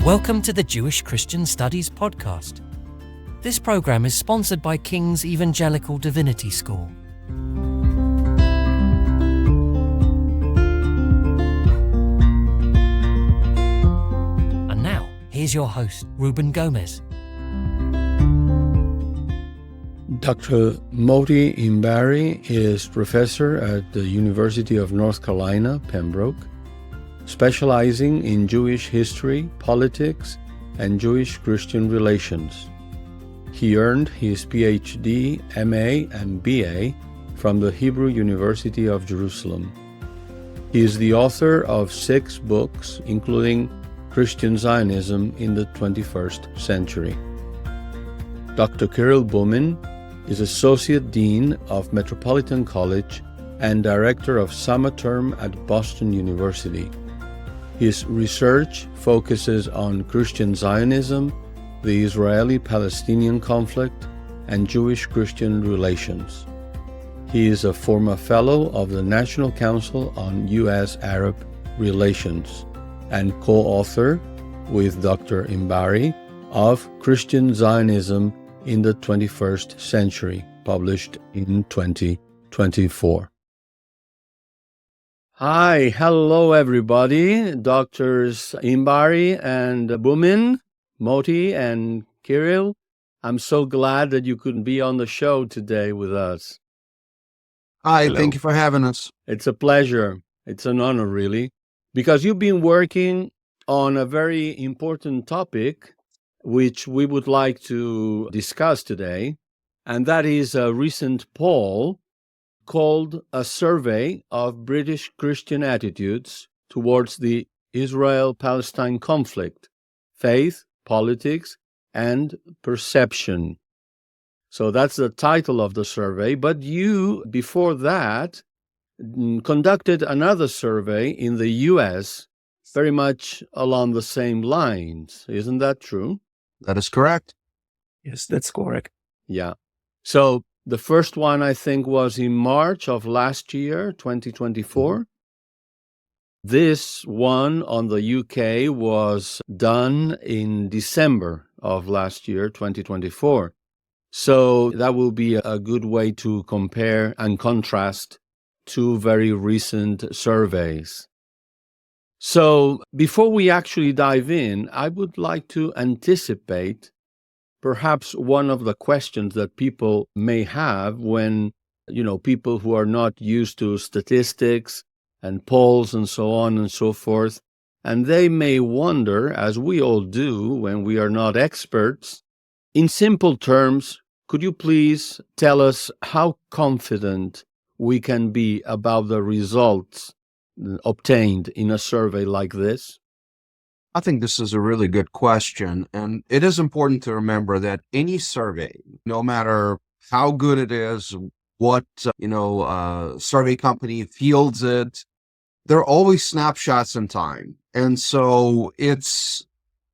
Welcome to the Jewish Christian Studies podcast. This program is sponsored by King's Evangelical Divinity School. And now, here's your host, Rubén Gómez. Dr. Motti Inbari is professor at the University of North Carolina, Pembroke, specializing in Jewish history, politics, and Jewish-Christian relations. He earned his PhD, MA, and BA from the Hebrew University of Jerusalem. He is the author of 6 books, including Christian Zionism in the 21st Century. Dr. Kirill Bumin is Associate Dean of Metropolitan College and Director of Summer Term at Boston University. His research focuses on Christian Zionism, the Israeli-Palestinian conflict, and Jewish-Christian relations. He is a former Fellow of the National Council on U.S.-Arab Relations and co-author with Dr. Inbari of Christian Zionism in the 21st Century, published in 2024. Hi, hello everybody, Doctors Inbari and Bumin, Motti and Kirill. I'm so glad that you could be on the show today with us. Hi, Hello. Thank you for having us. It's a pleasure. It's an honor, really, because you've been working on a very important topic, which we would like to discuss today, and that is a recent poll called A Survey of British Christian Attitudes Towards the Israel-Palestine Conflict, Faith, Politics, and Perception. So that's the title of the survey. But you, before that, conducted another survey in the U.S., very much along the same lines. Isn't that true? That is correct. Yes, that's correct. Yeah. So the first one, I think, was in March of last year, 2024. This one on the UK was done in December of last year, 2024. So that will be a good way to compare and contrast two very recent surveys. So before we actually dive in, I would like to anticipate perhaps one of the questions that people may have when, people who are not used to statistics and polls and so on and so forth, and they may wonder, as we all do when we are not experts, in simple terms, could you please tell us how confident we can be about the results obtained in a survey like this? I think this is a really good question. And it is important to remember that any survey, no matter how good it is, what, survey company fields it, they're always snapshots in time. And so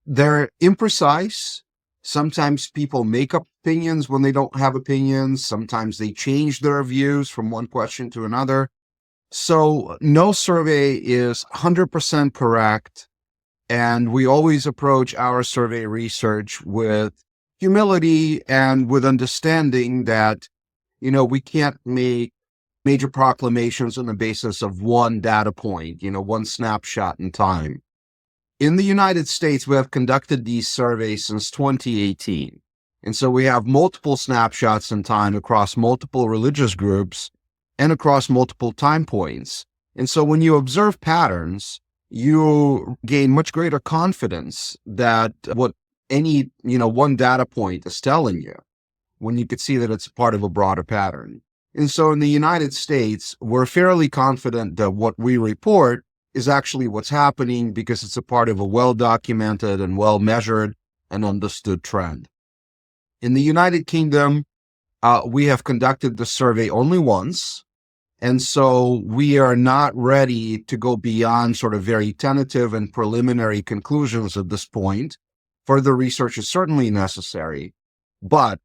they're imprecise. Sometimes people make up opinions when they don't have opinions. Sometimes they change their views from one question to another. So no survey is 100% correct. And we always approach our survey research with humility and with understanding that, we can't make major proclamations on the basis of one data point, one snapshot in time. In the United States, we have conducted these surveys since 2018. And so we have multiple snapshots in time across multiple religious groups and across multiple time points. And so when you observe patterns, you gain much greater confidence that what any, one data point is telling you when you could see that it's part of a broader pattern. And so in the United States, we're fairly confident that what we report is actually what's happening because it's a part of a well-documented and well-measured and understood trend. In the United Kingdom, we have conducted the survey only once. And so we are not ready to go beyond sort of very tentative and preliminary conclusions at this point. Further research is certainly necessary, but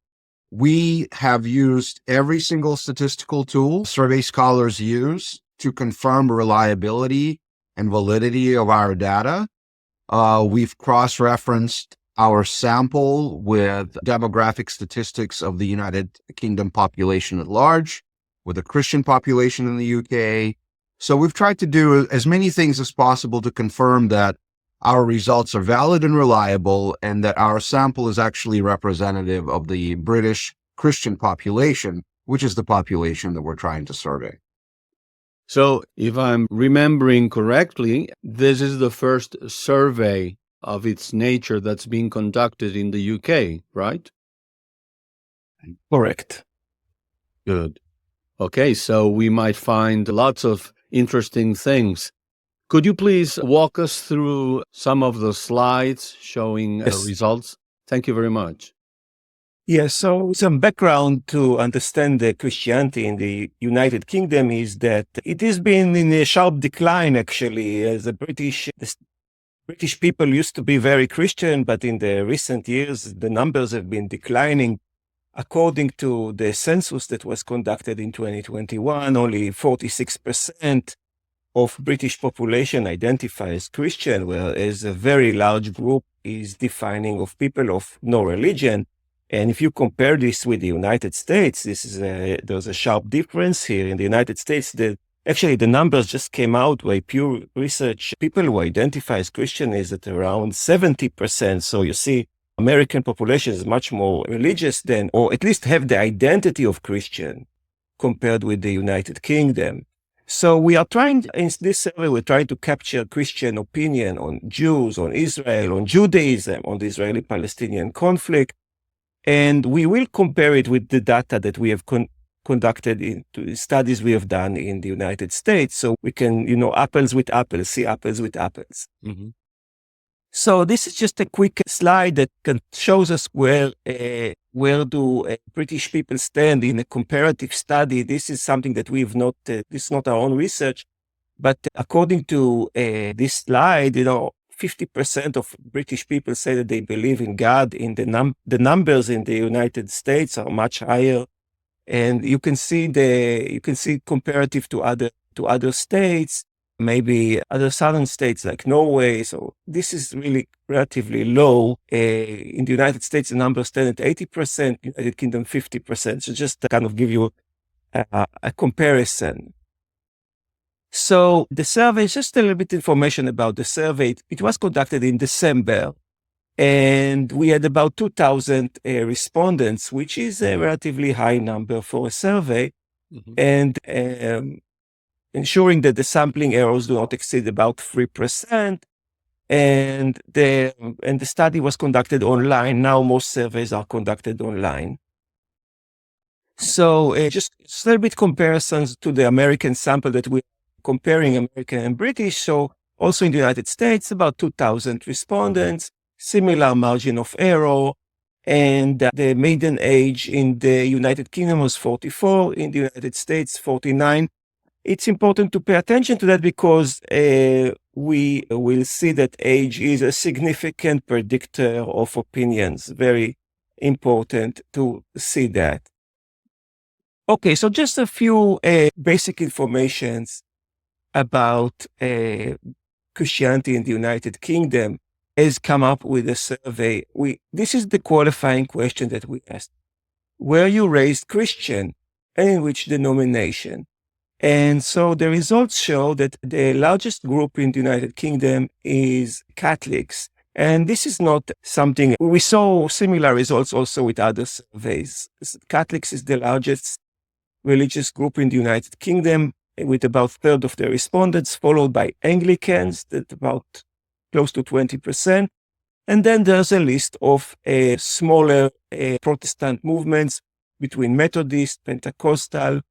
we have used every single statistical tool survey scholars use to confirm reliability and validity of our data. We've cross-referenced our sample with demographic statistics of the United Kingdom population at large, with the Christian population in the UK. So we've tried to do as many things as possible to confirm that our results are valid and reliable, and that our sample is actually representative of the British Christian population, which is the population that we're trying to survey. So, if I'm remembering correctly, this is the first survey of its nature that's being conducted in the UK, right? Correct. Good. Okay, so we might find lots of interesting things. Could you please walk us through some of the slides showing Yes. results? Thank you very much. Yes, so some background to understand the Christianity in the United Kingdom is that it has been in a sharp decline, actually, as the British people used to be very Christian, but in the recent years, the numbers have been declining. According to the census that was conducted in 2021, only 46% of British population identify as Christian, whereas a very large group is defining of people of no religion. And if you compare this with the United States, there's a sharp difference here. In the United States, actually the numbers just came out by Pew Research. People who identify as Christian is at around 70%. So you see, American population is much more religious than, or at least have the identity of Christian compared with the United Kingdom. So we are trying, in this survey, we're trying to capture Christian opinion on Jews, on Israel, on Judaism, on the Israeli-Palestinian conflict. And we will compare it with the data that we have conducted into studies we have done in the United States. So we can, apples with apples, see apples with apples. Mm-hmm. So this is just a quick slide that shows us where do British people stand in a comparative study. This is something that we've not, this is not our own research, but according to this slide, 50% of British people say that they believe in God. In the numbers in the United States are much higher, and you can see comparative to other states, maybe other southern states like Norway. So this is really relatively low. In the United States, the numbers stand at 80%, United Kingdom 50%. So just to kind of give you a comparison. So the survey, just a little bit information about the survey. It was conducted in December, and we had about 2,000 respondents, which is a relatively high number for a survey. Mm-hmm. And ensuring that the sampling errors do not exceed about 3%. And the study was conducted online. Now most surveys are conducted online. So just a little bit comparisons to the American sample that we're comparing American and British. So also in the United States, about 2,000 respondents, similar margin of error. And the median age in the United Kingdom was 44, in the United States, 49. It's important to pay attention to that because we will see that age is a significant predictor of opinions. Very important to see that. Okay, so just a few basic informations about Christianity in the United Kingdom has come up with a survey. This is the qualifying question that we asked. Were you raised Christian, and in which denomination? And so the results show that the largest group in the United Kingdom is Catholics. And this is not something, we saw similar results also with other surveys. Catholics is the largest religious group in the United Kingdom, with about a third of the respondents, followed by Anglicans, that about close to 20%. And then there's a list of smaller Protestant movements between Methodist, Pentecostal,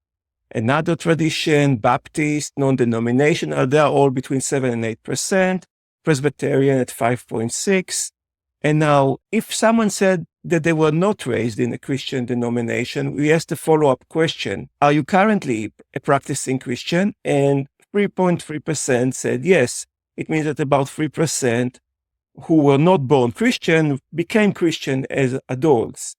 another tradition, Baptist, non-denominational. They're all between 7 and 8%, Presbyterian at 5.6%. And now, if someone said that they were not raised in a Christian denomination, we asked a follow-up question. Are you currently a practicing Christian? And 3.3% said yes. It means that about 3% who were not born Christian became Christian as adults.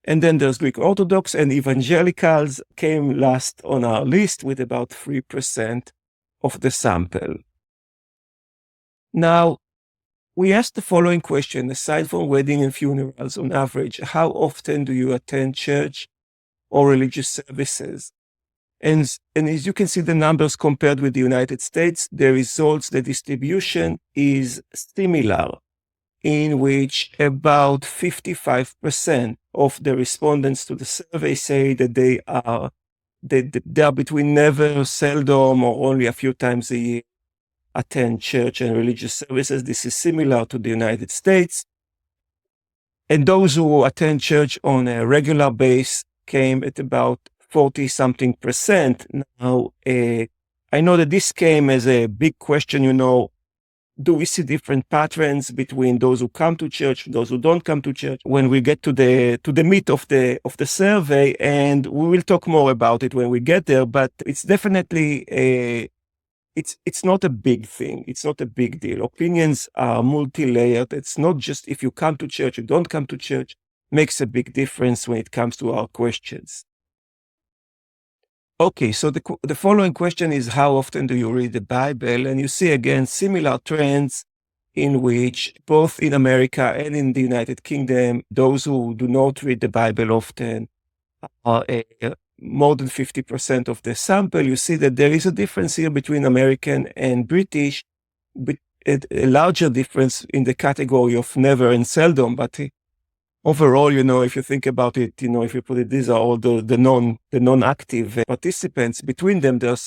And then there's Greek Orthodox, and Evangelicals came last on our list with about 3% of the sample. Now, we asked the following question: aside from wedding and funerals, on average, how often do you attend church or religious services? And as you can see the numbers compared with the United States, the results, the distribution is similar, in which about 55% of the respondents to the survey say that they are between never, seldom, or only a few times a year attend church and religious services. This is similar to the United States. And those who attend church on a regular basis came at about 40-something%. Now, I know that this came as a big question, do we see different patterns between those who come to church, those who don't come to church? When we get to the meat of the survey, and we will talk more about it when we get there, but it's definitely it's not a big thing. It's not a big deal. Opinions are multi-layered. It's not just if you come to church, you don't come to church, makes a big difference when it comes to our questions. Okay, so the following question is, how often do you read the Bible? And you see again similar trends in which both in America and in the United Kingdom, those who do not read the Bible often are more than 50% of the sample. You see that there is a difference here between American and British, but a larger difference in the category of never and seldom. But overall, if you think about it, if you put it, these are all the non-active participants. Between them, there are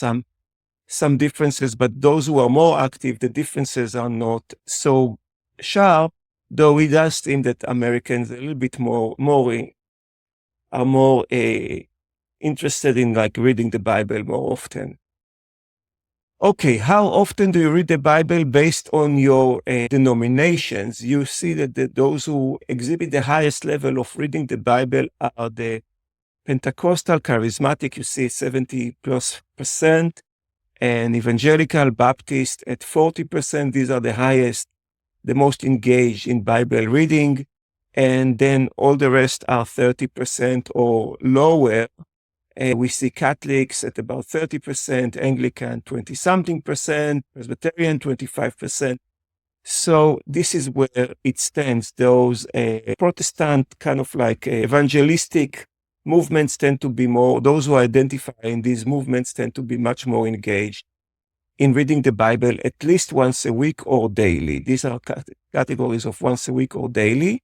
some differences, but those who are more active, the differences are not so sharp, though it does seem that Americans are a little bit more interested in reading the Bible more often. Okay, how often do you read the Bible based on your denominations? You see that those who exhibit the highest level of reading the Bible are the Pentecostal, Charismatic, you see 70+%, and Evangelical, Baptist at 40%. These are the highest, the most engaged in Bible reading. And then all the rest are 30% or lower. We see Catholics at about 30%, Anglican 20-something%, Presbyterian 25%. So this is where it stands. Those Protestant kind of evangelistic movements tend to be more, those who identify in these movements tend to be much more engaged in reading the Bible at least once a week or daily. These are categories of once a week or daily.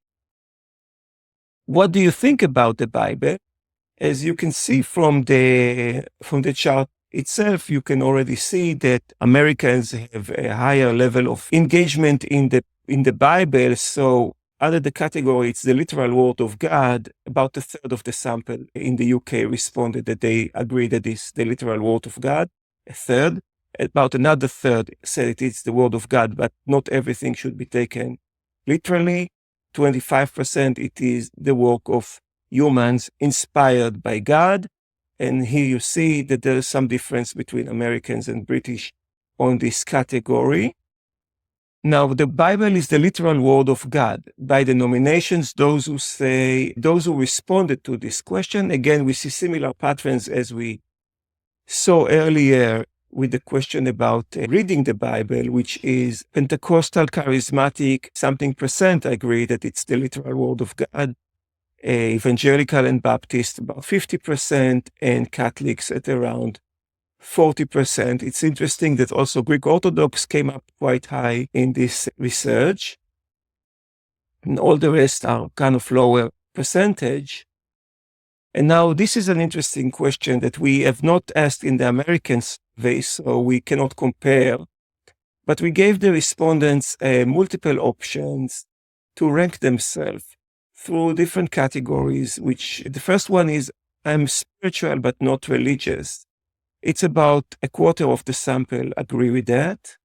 What do you think about the Bible? As you can see from the chart itself, you can already see that Americans have a higher level of engagement in the Bible. So under the category, it's the literal word of God. About a third of the sample in the UK responded that they agree that it's the literal word of God. A third, about another third said it is the word of God, but not everything should be taken literally. 25% it is the work of humans inspired by God. And here you see that there is some difference between Americans and British on this category. Now, the Bible is the literal word of God. By denominations, those who responded to this question, again, we see similar patterns as we saw earlier with the question about reading the Bible, which is Pentecostal, Charismatic, something% agree that it's the literal word of God. Evangelical and Baptist about 50%, and Catholics at around 40%. It's interesting that also Greek Orthodox came up quite high in this research, and all the rest are kind of lower percentage. And now this is an interesting question that we have not asked in the American survey, so we cannot compare, but we gave the respondents multiple options to rank themselves through different categories, which the first one is, I'm spiritual but not religious. It's about a quarter of the sample agree with that.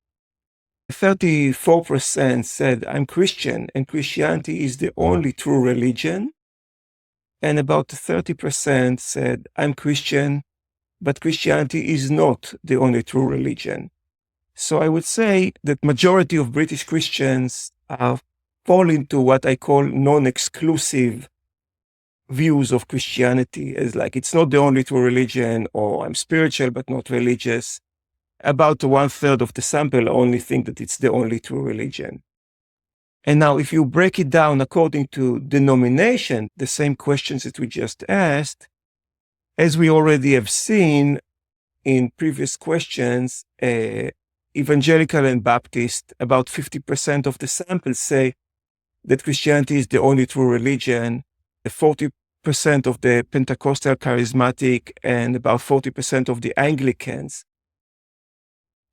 34% said, I'm Christian and Christianity is the only true religion. And about 30% said, I'm Christian, but Christianity is not the only true religion. So I would say that majority of British Christians fall into what I call non-exclusive views of Christianity, as it's not the only true religion, or I'm spiritual but not religious. About 1/3 of the sample only think that it's the only true religion. And now if you break it down according to denomination, the same questions that we just asked, as we already have seen in previous questions, Evangelical and Baptist, about 50% of the samples say that Christianity is the only true religion. 40% of the Pentecostal charismatic and about 40% of the Anglicans.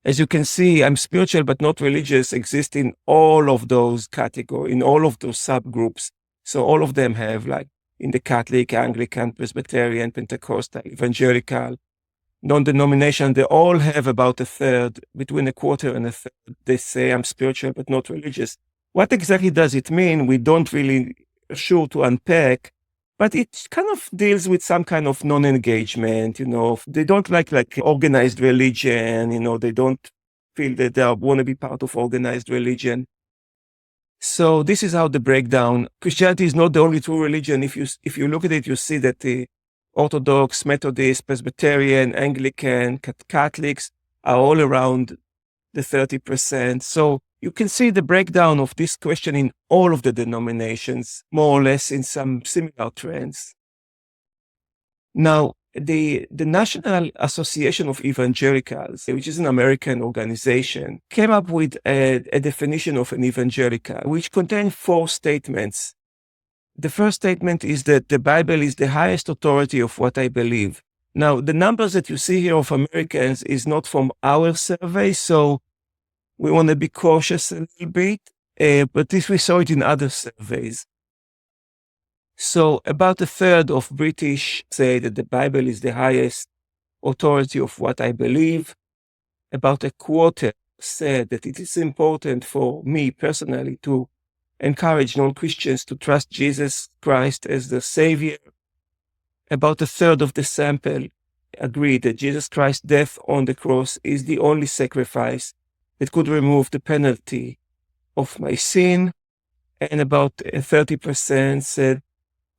As you can see, I'm spiritual but not religious exist in all of those categories, in all of those subgroups. So all of them have, like in the Catholic, Anglican, Presbyterian, Pentecostal, Evangelical, non-denomination, they all have about a third, between a quarter and a third. They say I'm spiritual but not religious. What exactly does it mean? We don't really sure to unpack, but it kind of deals with some kind of non-engagement, They don't like organized religion, they don't feel that they want to be part of organized religion. So this is how the breakdown. Christianity is not the only true religion. If you look at it, you see that the Orthodox, Methodist, Presbyterian, Anglican, Catholics are all around the 30%. So you can see the breakdown of this question in all of the denominations, more or less in some similar trends. Now, the National Association of Evangelicals, which is an American organization, came up with a definition of an evangelical, which contains 4 statements. The first statement is that the Bible is the highest authority of what I believe. Now, the numbers that you see here of Americans is not from our survey, so we want to be cautious a little bit, but this we saw it in other surveys. So about a third of British say that the Bible is the highest authority of what I believe. About a quarter said that it is important for me personally to encourage non-Christians to trust Jesus Christ as the Savior. About a third of the sample agreed that Jesus Christ's death on the cross is the only sacrifice that could remove the penalty of my sin. And about 30% said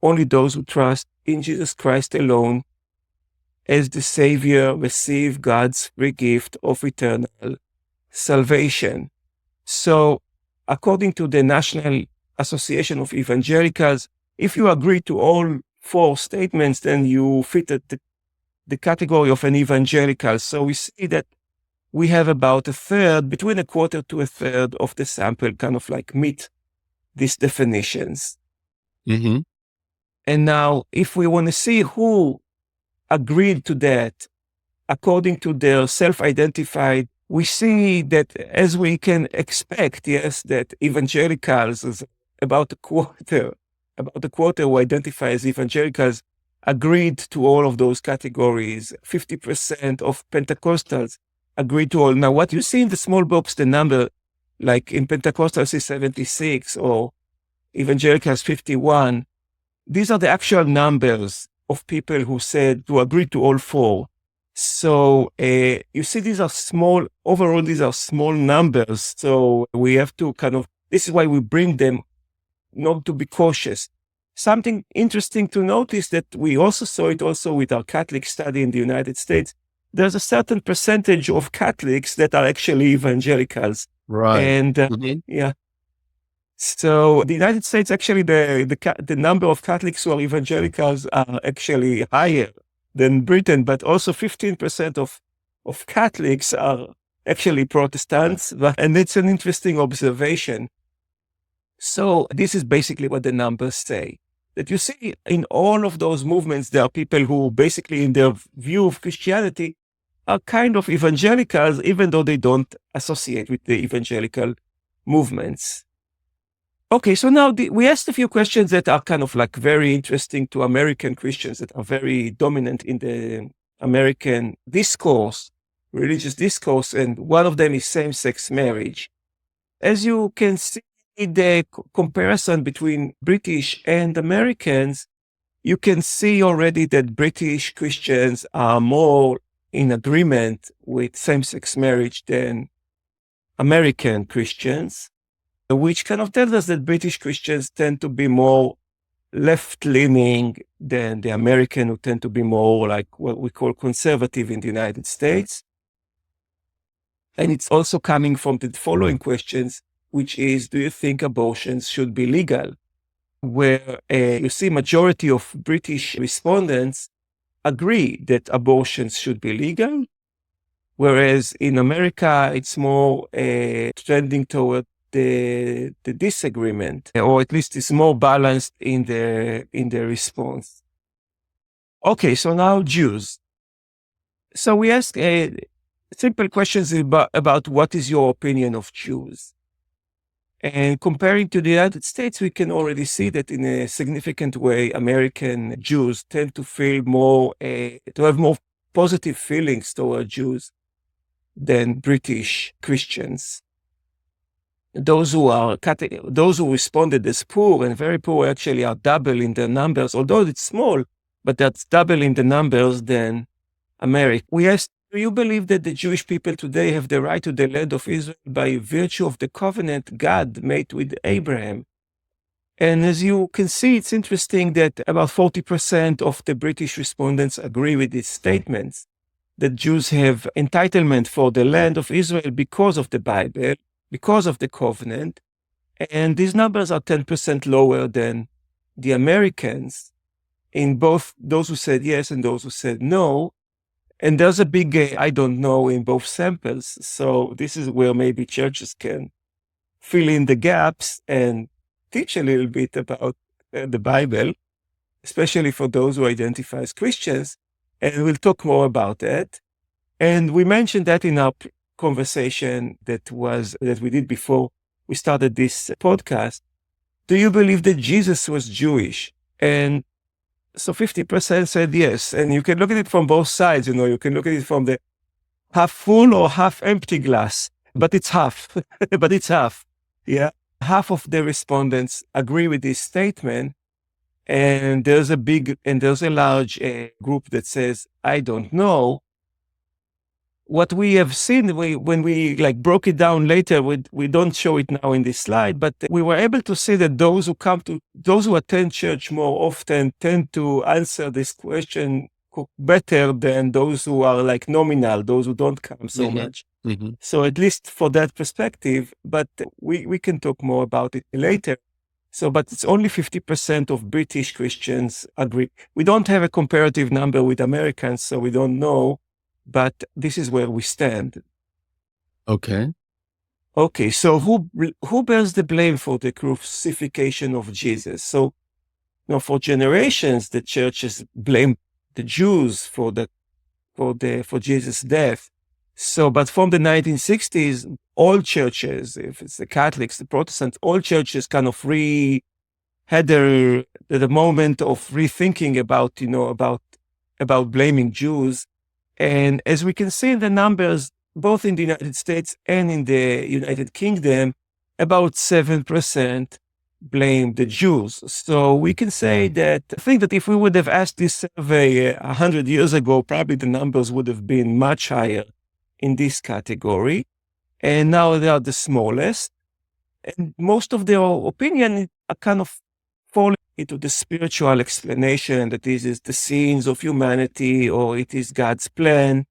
only those who trust in Jesus Christ alone as the Savior receive God's free gift of eternal salvation. So, according to the National Association of Evangelicals, if you agree to all 4 statements, then you fit the category of an evangelical. So we see that we have about a third, between a quarter to a third of the sample kind of meet these definitions. Mm-hmm. And now, if we want to see who agreed to that, according to their self-identified, we see that, as we can expect, yes, that evangelicals is about a quarter who identify as evangelicals agreed to all of those categories. 50% of Pentecostals agreed to all. Now, what you see in the small box, the number, like in Pentecostals is 76 or evangelicals 51, these are the actual numbers of people who agreed to all 4. So you see, these are small numbers. So we have to this is why we bring them, not to be cautious. Something interesting to notice that we also saw it also with our Catholic study in the United States. There's a certain percentage of Catholics that are actually evangelicals. Right. And yeah. So the United States, actually, the number of Catholics who are evangelicals are actually higher than Britain, but also 15% of Catholics are actually Protestants, and it's an interesting observation. So this is basically what the numbers say. That you see in all of those movements, there are people who basically, in their view of Christianity, are kind of evangelicals, even though they don't associate with the evangelical movements. Okay, so now we asked a few questions that are kind of very interesting to American Christians, that are very dominant in the American discourse, religious discourse, and one of them is same-sex marriage. As you can see, the comparison between British and Americans, you can see already that British Christians are more in agreement with same-sex marriage than American Christians, which kind of tells us that British Christians tend to be more left-leaning than the American, who tend to be more like what we call conservative in the United States. And it's also coming from the following questions, which is, do you think abortions should be legal? Where you see majority of British respondents agree that abortions should be legal, whereas in America it's more trending toward the disagreement, or at least it's more balanced in the response. Okay, so now Jews. So we ask simple questions about what is your opinion of Jews. And comparing to the United States, we can already see that in a significant way, American Jews tend to feel to have more positive feelings toward Jews than British Christians. Those who responded as poor and very poor actually are double in their numbers, although it's small, but that's double in the numbers than America. We asked, do you believe that the Jewish people today have the right to the land of Israel by virtue of the covenant God made with Abraham? And as you can see, it's interesting that about 40% of the British respondents agree with these statements, that Jews have entitlement for the land of Israel because of the Bible, because of the covenant. And these numbers are 10% lower than the Americans, in both those who said yes and those who said no. And there's a big I don't know in both samples. So this is where maybe churches can fill in the gaps and teach a little bit about the Bible, especially for those who identify as Christians. And we'll talk more about that. And we mentioned that in our conversation that we did before we started this podcast. Do you believe that Jesus was Jewish? And so 50% said yes. And you can look at it from both sides. You can look at it from the half full or half empty glass, but it's half. But it's half. Yeah. Half of the respondents agree with this statement. And there's a large group that says, I don't know. What we have seen, when we broke it down later, we don't show it now in this slide, but we were able to see that those who attend church more often tend to answer this question better than those who are nominal, those who don't come so much. Mm-hmm. So at least for that perspective, but we can talk more about it later. So, but it's only 50% of British Christians agree. We don't have a comparative number with Americans, so we don't know. But this is where we stand. Okay. Okay, so who bears the blame for the crucifixion of Jesus? So, for generations, the churches blamed the Jews for Jesus' death. So, but from the 1960s, all churches, if it's the Catholics, the Protestants, all churches kind of had the moment of rethinking about blaming Jews. And as we can see in the numbers, both in the United States and in the United Kingdom, about 7% blame the Jews. So we can say that, I think that if we would have asked this survey 100 years ago, probably the numbers would have been much higher in this category. And now they are the smallest. And most of their opinion are kind of falling into the spiritual explanation that this is the sins of humanity or it is God's plan.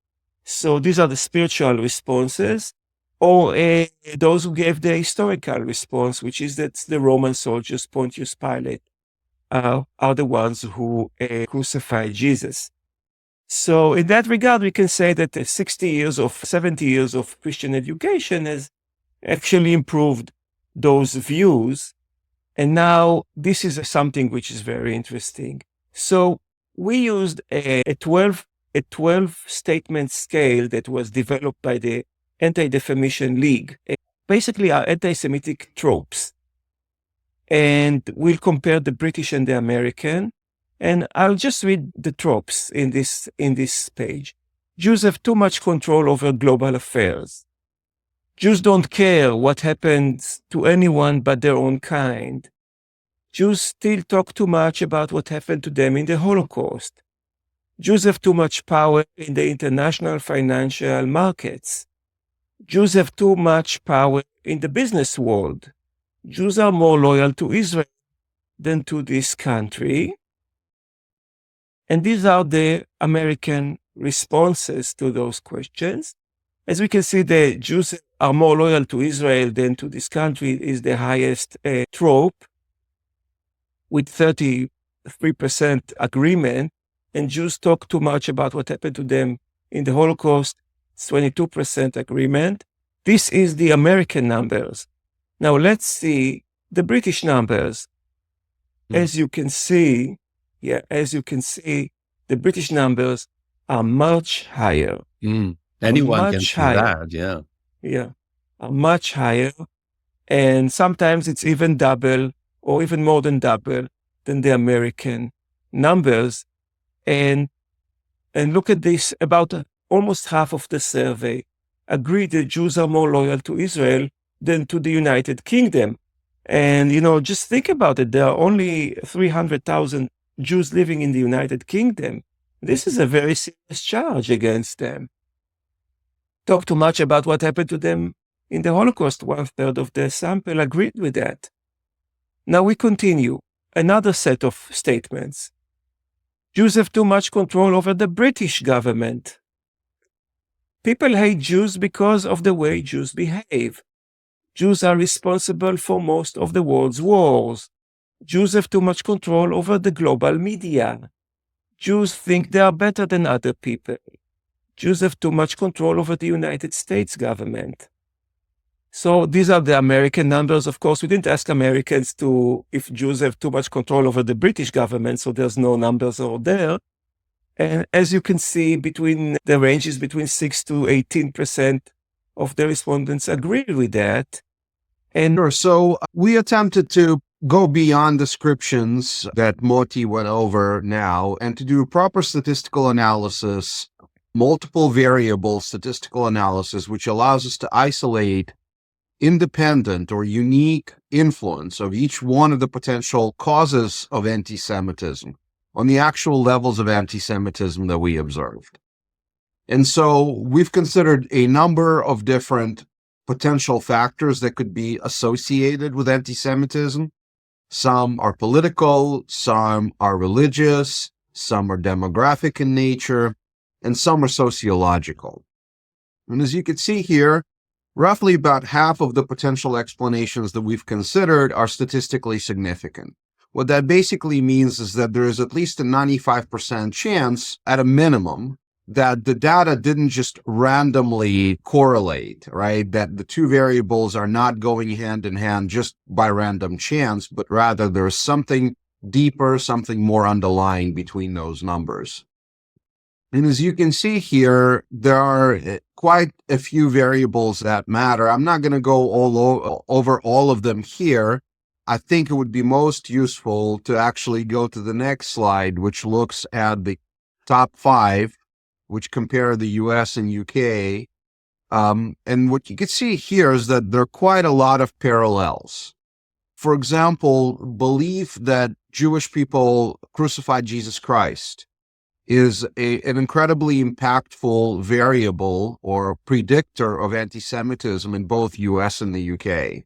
So these are the spiritual responses, or those who gave the historical response, which is that the Roman soldiers, Pontius Pilate, are the ones who crucified Jesus. So in that regard, we can say that 70 years of Christian education has actually improved those views. And now this is something which is very interesting. So we used a 12 statement scale that was developed by the Anti-Defamation League. Basically are anti-Semitic tropes. And we'll compare the British and the American. And I'll just read the tropes in this page. Jews have too much control over global affairs. Jews don't care what happens to anyone but their own kind. Jews still talk too much about what happened to them in the Holocaust. Jews have too much power in the international financial markets. Jews have too much power in the business world. Jews are more loyal to Israel than to this country. And these are the American responses to those questions. As we can see, the Jews are more loyal to Israel than to this country is the highest trope, with 33% agreement. And Jews talk too much about what happened to them in the Holocaust. It's 22% agreement. This is the American numbers. Now let's see the British numbers. As you can see, the British numbers are much higher. Anyone can see that, Yeah, are much higher. And sometimes it's even double or even more than double than the American numbers. And look at this, about almost half of the survey agree that Jews are more loyal to Israel than to the United Kingdom. And, just think about it. There are only 300,000 Jews living in the United Kingdom. This is a very serious charge against them. Talk too much about what happened to them in the Holocaust. 1/3 of the sample agreed with that. Now we continue. Another set of statements. Jews have too much control over the British government. People hate Jews because of the way Jews behave. Jews are responsible for most of the world's wars. Jews have too much control over the global media. Jews think they are better than other people. Jews have too much control over the United States government. So these are the American numbers. Of course, we didn't ask Americans if Jews have too much control over the British government, so there's no numbers over there. And as you can see, the range is between 6 to 18% of the respondents agree with that. And so we attempted to go beyond descriptions that Motti went over now and to do proper statistical analysis, multiple variable statistical analysis, which allows us to isolate independent or unique influence of each one of the potential causes of anti-Semitism on the actual levels of anti-Semitism that we observed. And so we've considered a number of different potential factors that could be associated with anti-Semitism. Some are political, some are religious, some are demographic in nature, and some are sociological. And as you can see here, roughly about half of the potential explanations that we've considered are statistically significant. What that basically means is that there is at least a 95% chance, at a minimum, that the data didn't just randomly correlate, right? That the two variables are not going hand in hand just by random chance, but rather there's something deeper, something more underlying between those numbers. And as you can see here, there are quite a few variables that matter. I'm not going to go over all of them here. I think it would be most useful to actually go to the next slide, which looks at the top 5, which compare the US and UK. And what you can see here is that there are quite a lot of parallels. For example, belief that Jewish people crucified Jesus Christ is an incredibly impactful variable or predictor of anti-Semitism in both US and the UK.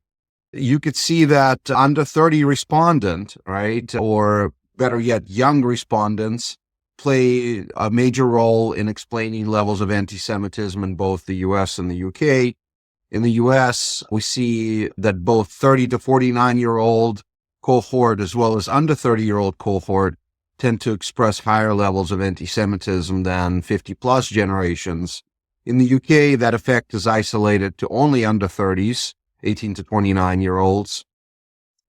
You could see that under 30 respondent, right, or better yet, young respondents play a major role in explaining levels of anti-Semitism in both the US and the UK. In the US, we see that both 30 to 49-year-old cohort as well as under 30-year-old cohort tend to express higher levels of anti-Semitism than 50-plus generations. In the UK, that effect is isolated to only under 30s, 18 to 29-year-olds.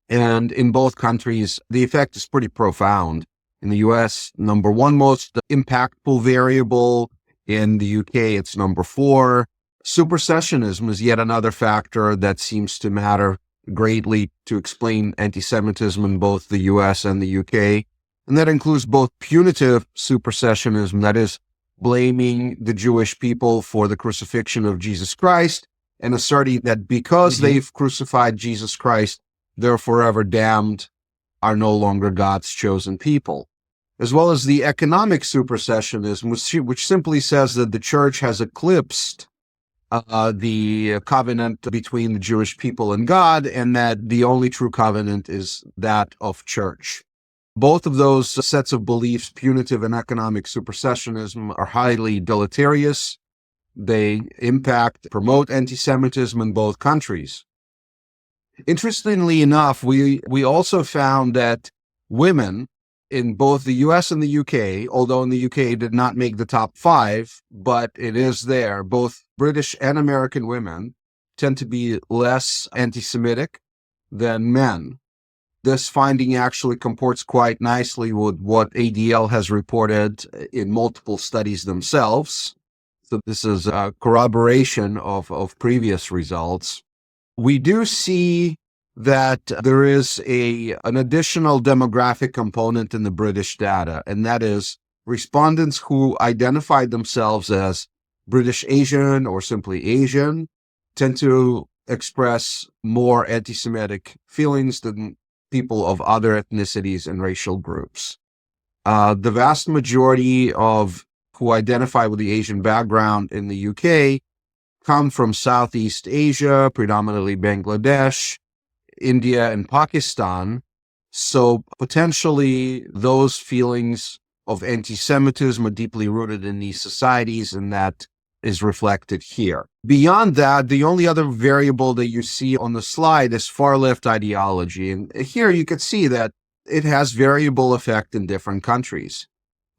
And in both countries, the effect is pretty profound. In the US, number 1 most impactful variable. In the UK, it's number 4. Supersessionism is yet another factor that seems to matter greatly to explain anti-Semitism in both the US and the UK. And that includes both punitive supersessionism, that is, blaming the Jewish people for the crucifixion of Jesus Christ and asserting that because they've crucified Jesus Christ, they're forever damned, are no longer God's chosen people. As well as the economic supersessionism, which simply says that the church has eclipsed the covenant between the Jewish people and God, and that the only true covenant is that of church. Both of those sets of beliefs, punitive and economic supersessionism, are highly deleterious. they promote anti-Semitism in both countries. Interestingly enough, we also found that women in both the US and the UK, although in the UK did not make the top 5, but it is there, both British and American women tend to be less anti-Semitic than men. This finding actually comports quite nicely with what ADL has reported in multiple studies themselves. So this is a corroboration of previous results. We do see that there is an additional demographic component in the British data, and that is respondents who identified themselves as British Asian or simply Asian tend to express more anti-Semitic feelings than people of other ethnicities and racial groups. The vast majority of who identify with the Asian background in the UK come from Southeast Asia, predominantly Bangladesh, India, and Pakistan. So potentially those feelings of anti-Semitism are deeply rooted in these societies, and that is reflected here. Beyond that, the only other variable that you see on the slide is far-left ideology. And here you can see that it has variable effect in different countries.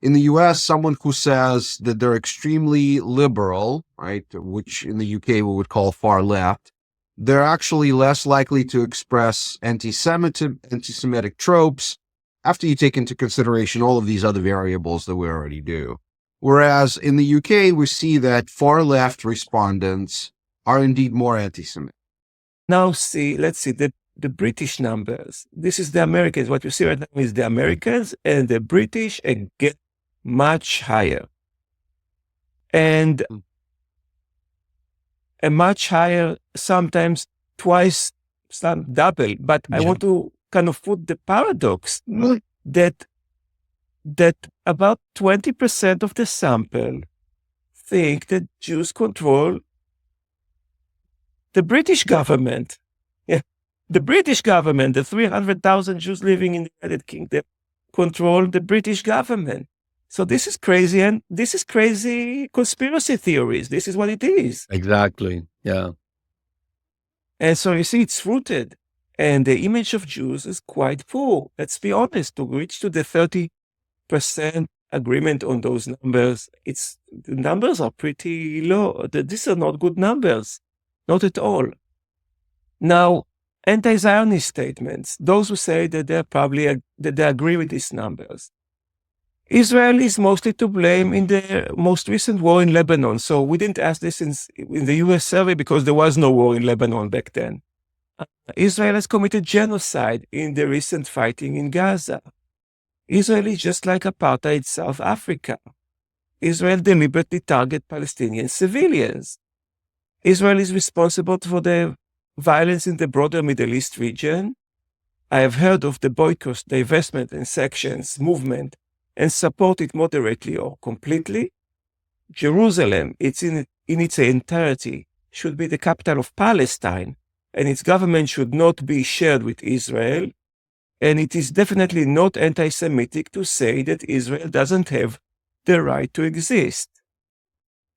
In the US, someone who says that they're extremely liberal, right, which in the UK we would call far-left, they're actually less likely to express anti-Semitic tropes after you take into consideration all of these other variables that we already do. Whereas in the UK, we see that far-left respondents are indeed more anti-Semitic. Now let's see the British numbers. This is the Americans. What you see right now is the Americans, and the British get much higher. And a much higher, sometimes twice, some double. But I want to kind of put the paradox that about 20% of the sample think that Jews control the British government. Yeah. The British government, the 300,000 Jews living in the United Kingdom, control the British government. So this is crazy, and this is crazy conspiracy theories. This is what it is. Exactly, yeah. And so you see, it's rooted. And the image of Jews is quite poor. Let's be honest, to reach to the 30% agreement on those numbers, the numbers are pretty low. These are not good numbers, not at all. Now, anti-Zionist statements, those who say that that they agree with these numbers. Israel is mostly to blame in the most recent war in Lebanon. So we didn't ask this in the US survey because there was no war in Lebanon back then. Israel has committed genocide in the recent fighting in Gaza. Israel is just like apartheid South Africa. Israel deliberately targets Palestinian civilians. Israel is responsible for the violence in the broader Middle East region. I have heard of the boycott, divestment, and sanctions movement and support it moderately or completely. Jerusalem, in its entirety, should be the capital of Palestine, and its government should not be shared with Israel. And it is definitely not anti-Semitic to say that Israel doesn't have the right to exist.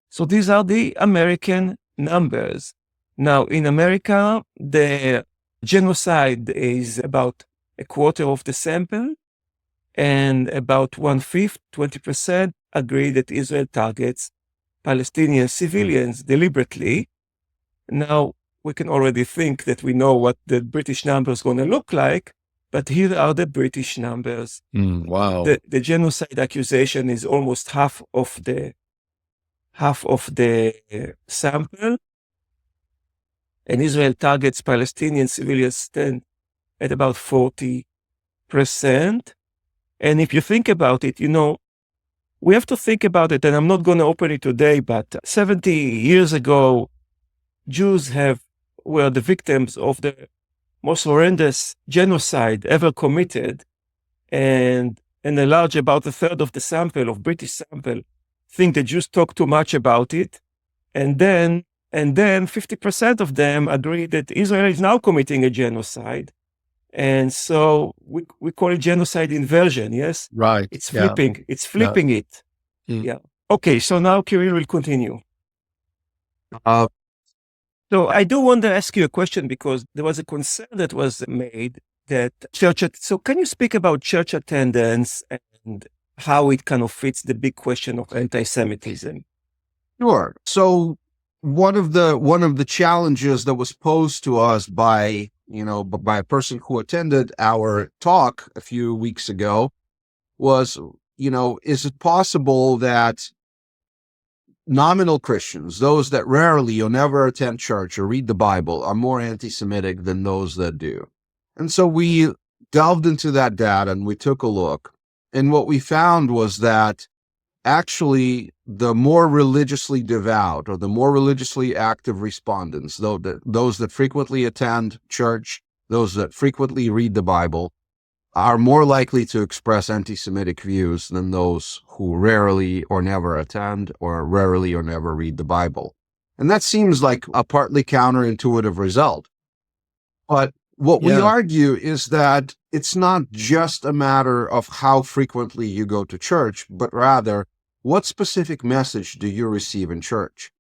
So these are the American numbers. Now, in America, the genocide is about a quarter of the sample, and about 1/5, 20%, agree that Israel targets Palestinian civilians deliberately. Now, we can already think that we know what the British number is going to look like, but here are the British numbers. Wow. The genocide accusation is almost half of the sample, and Israel targets Palestinian civilians stand at about 40%. And if you think about it, we have to think about it, and I'm not going to open it today, but 70 years ago, Jews were the victims of the most horrendous genocide ever committed, and about a third of the sample, of British sample, think the Jews talk too much about it, and then 50% of them agree that Israel is now committing a genocide. And so we call it genocide inversion, yes? Right. It's flipping. It's flipping it. Yeah. Okay, so now Kirill will continue. So I do want to ask you a question because there was a concern that was made that so can you speak about church attendance and how it kind of fits the big question of anti-Semitism? Sure. So one of the challenges that was posed to us by a person who attended our talk a few weeks ago was, is it possible that nominal Christians, those that rarely or never attend church or read the Bible, are more anti-Semitic than those that do? And so we delved into that data and we took a look. And what we found was that actually the more religiously devout or the more religiously active respondents, those that frequently attend church, those that frequently read the Bible, are more likely to express anti-Semitic views than those who rarely or never attend or rarely or never read the Bible. And that seems like a partly counterintuitive result. But what we argue is that it's not just a matter of how frequently you go to church, but rather, what specific message do you receive in church?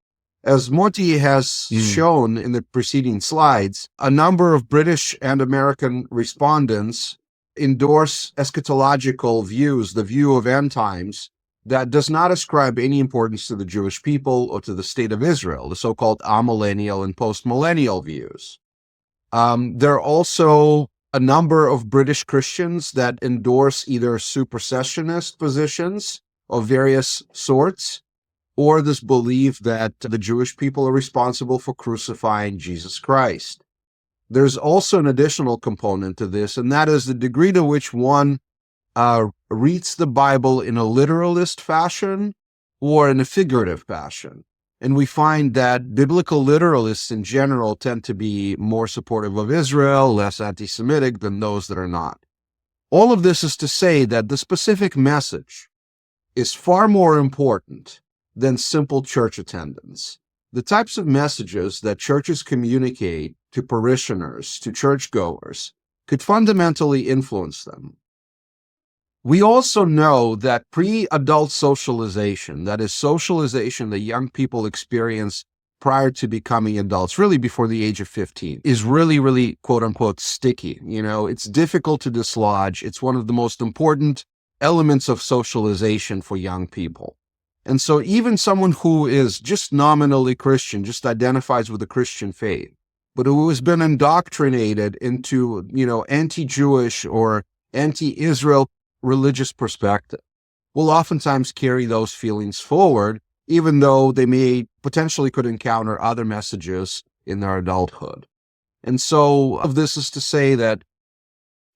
As Motti has shown in the preceding slides, a number of British and American respondents endorse eschatological views, the view of end times, that does not ascribe any importance to the Jewish people or to the state of Israel, the so-called amillennial and postmillennial views. There are also a number of British Christians that endorse either supersessionist positions of various sorts, or this belief that the Jewish people are responsible for crucifying Jesus Christ. There's also an additional component to this, and that is the degree to which one reads the Bible in a literalist fashion or in a figurative fashion. And we find that biblical literalists in general tend to be more supportive of Israel, less anti-Semitic than those that are not. All of this is to say that the specific message is far more important than simple church attendance. The types of messages that churches communicate to parishioners, to churchgoers, could fundamentally influence them. We also know that pre-adult socialization, that is socialization that young people experience prior to becoming adults, really before the age of 15, is really, really, quote unquote, sticky. It's difficult to dislodge. It's one of the most important elements of socialization for young people. And so even someone who is just nominally Christian, just identifies with the Christian faith, but who has been indoctrinated into, anti-Jewish or anti-Israel religious perspective, will oftentimes carry those feelings forward, even though they may potentially could encounter other messages in their adulthood. And so of this is to say that